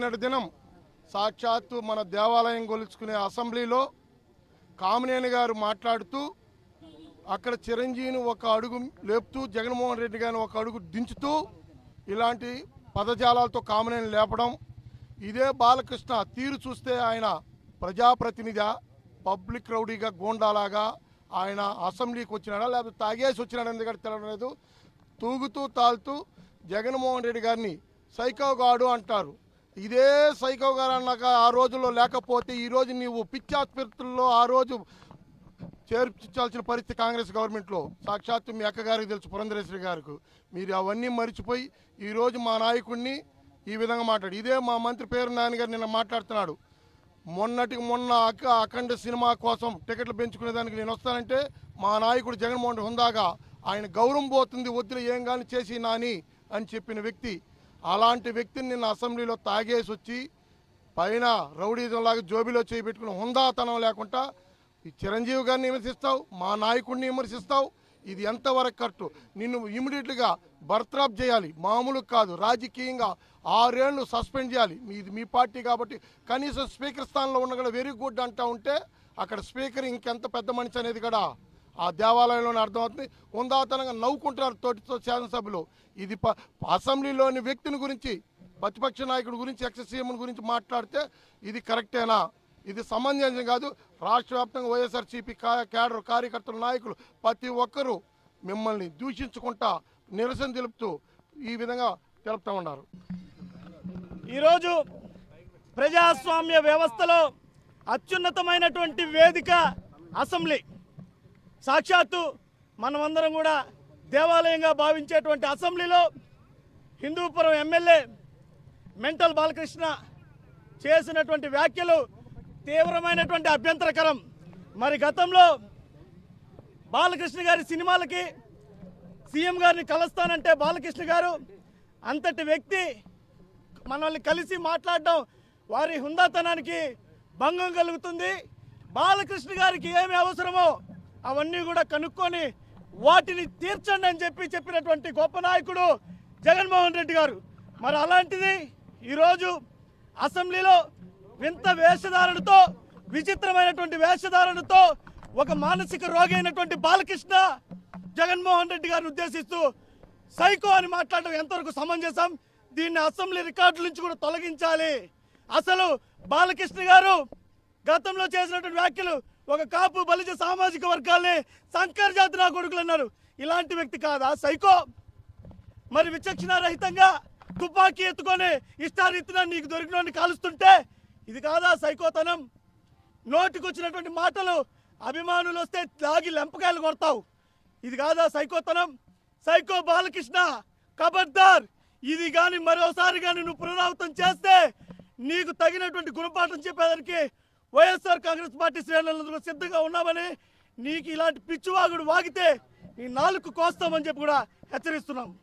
నిన్నటి దినం సాక్షాత్తు మన దేవాలయం గొలుచుకునే అసెంబ్లీలో కామినేని గారు మాట్లాడుతూ అక్కడ చిరంజీవిని ఒక అడుగు లేపుతూ జగన్మోహన్ రెడ్డి గారిని ఒక అడుగు దించుతూ ఇలాంటి పదజాలాలతో కామినేని లేపడం, ఇదే బాలకృష్ణ తీరు చూస్తే ఆయన ప్రజాప్రతినిధి పబ్లిక్ రౌడీగా గోండాలాగా ఆయన అసెంబ్లీకి వచ్చినాడా లేకపోతే తాగేసి వచ్చినాడా ఎందుకంటే తెలియలేదు. తూగుతూ తాలుతూ జగన్మోహన్ రెడ్డి గారిని సైకోగాడు అంటారు. ఇదే సైకో గారు అన్నాక ఆ రోజుల్లో లేకపోతే ఈరోజు నీవు పిచ్చాస్పత్రుల్లో ఆ రోజు చేర్పించాల్సిన పరిస్థితి కాంగ్రెస్ గవర్నమెంట్లో. సాక్షాత్తు మీ అక్కగారికి తెలుసు, పురంధరేశ్వరి గారికి. మీరు అవన్నీ మర్చిపోయి ఈరోజు మా నాయకుడిని ఈ విధంగా మాట్లాడు. ఇదే మా మంత్రి పేరు నాన్నగారు నిన్న మాట్లాడుతున్నాడు. మొన్న అఖండ సినిమా కోసం టికెట్లు పెంచుకునేదానికి నేను వస్తానంటే మా నాయకుడు జగన్మోహన్ హుందాగా ఆయన గౌరవం పోతుంది, వద్దులు ఏం కానీ చేసి నాని అని చెప్పిన వ్యక్తి. అలాంటి వ్యక్తిని నిన్న అసెంబ్లీలో తాగేసి వచ్చి పైన రౌడీజంలాగా జోబీలో చేపెట్టుకుని హుందాతనం లేకుండా ఈ చిరంజీవి గారిని విమర్శిస్తావు, మా నాయకుడిని విమర్శిస్తావు. ఇది ఎంతవరకు కరెక్టు? నిన్ను ఇమీడియట్గా బర్తరఫ్ చేయాలి, మామూలు కాదు, రాజకీయంగా 6 ఏళ్ళు సస్పెండ్ చేయాలి. మీ పార్టీ కాబట్టి కనీసం స్పీకర్ స్థానంలో ఉన్న కూడా వెరీ గుడ్ అంటూ ఉంటే అక్కడ స్పీకర్ ఇంకెంత పెద్ద మనిషి అనేది కూడా ఆ దేవాలయంలోనే అర్థమవుతుంది. ఉందాతనంగా నవ్వుకుంటున్నారు తోటితో శాసనసభ్యులు. ఇది అసెంబ్లీలోని వ్యక్తిని గురించి, ప్రతిపక్ష నాయకుడి గురించి, ఎక్స్ సీఎం గురించి మాట్లాడితే ఇది కరెక్టేనా? ఇది సమంజసం కాదు. రాష్ట్ర వ్యాప్తంగా వైఎస్ఆర్సీపీ క్యాడర్ కార్యకర్తల నాయకులు ప్రతి ఒక్కరూ మిమ్మల్ని దూషించుకుంటా నిరసన తెలుపుతూ ఈ విధంగా తెలుపుతూ ఉన్నారు. ఈరోజు ప్రజాస్వామ్య వ్యవస్థలో అత్యున్నతమైనటువంటి వేదిక అసెంబ్లీ. సాక్షాత్తు మనమందరం కూడా దేవాలయంగా భావించేటువంటి అసెంబ్లీలో హిందూపురం ఎమ్మెల్యే మెంటల్ బాలకృష్ణ చేసినటువంటి వ్యాఖ్యలు తీవ్రమైనటువంటి అభ్యంతరకరం. మరి గతంలో బాలకృష్ణ గారి సినిమాలకి సీఎం గారిని కలుస్తానంటే బాలకృష్ణ గారు అంతటి వ్యక్తి మనల్ని కలిసి మాట్లాడడం వారి హుందాతనానికి భంగం కలుగుతుంది. బాలకృష్ణ గారికి ఏమి అవసరమో అవన్నీ కూడా కనుక్కొని వాటిని తీర్చండి అని చెప్పినటువంటి గొప్ప నాయకుడు జగన్మోహన్ రెడ్డి గారు. మరి అలాంటిది ఈరోజు అసెంబ్లీలో వింత వేషధారణతో, విచిత్రమైనటువంటి వేషధారణతో ఒక మానసిక రోగి అయినటువంటి బాలకృష్ణ జగన్మోహన్ రెడ్డి గారిని ఉద్దేశిస్తూ సైకో అని మాట్లాడడం ఎంతవరకు సమంజసం? దీన్ని అసెంబ్లీ రికార్డుల నుంచి కూడా తొలగించాలి. అసలు బాలకృష్ణ గారు గతంలో చేసినటువంటి వ్యాఖ్యలు ఒక కాపు బలిజ సామాజిక వర్గాల్ని సంకర్ జాతి నా కొడుకులు అన్నారు. ఇలాంటి వ్యక్తి కాదా సైకో? మరి విచక్షణారహితంగా తుపాకీ ఎత్తుకొని ఇష్టారీతిన నీకు దొరికిన కాలుస్తుంటే ఇది కాదా సైకోతనం? నోటికొచ్చినటువంటి మాటలు అభిమానులు వస్తే లాగి లెంపకాయలు కొడతావు, ఇది కాదా సైకోతనం? సైకో బాలకృష్ణ ఖబర్దార్, ఇది కానీ మరోసారి కానీ నువ్వు పునరావృతం చేస్తే నీకు తగినటువంటి గుణపాఠం చెప్పేదానికి వైఎస్ఆర్ కాంగ్రెస్ పార్టీ శ్రేణులందరూ సిద్ధంగా ఉన్నామని, నీకు ఇలాంటి పిచ్చివాగుడు వాగితే నీ నాలుగు కోస్తామని చెప్పి కూడా హెచ్చరిస్తున్నాం.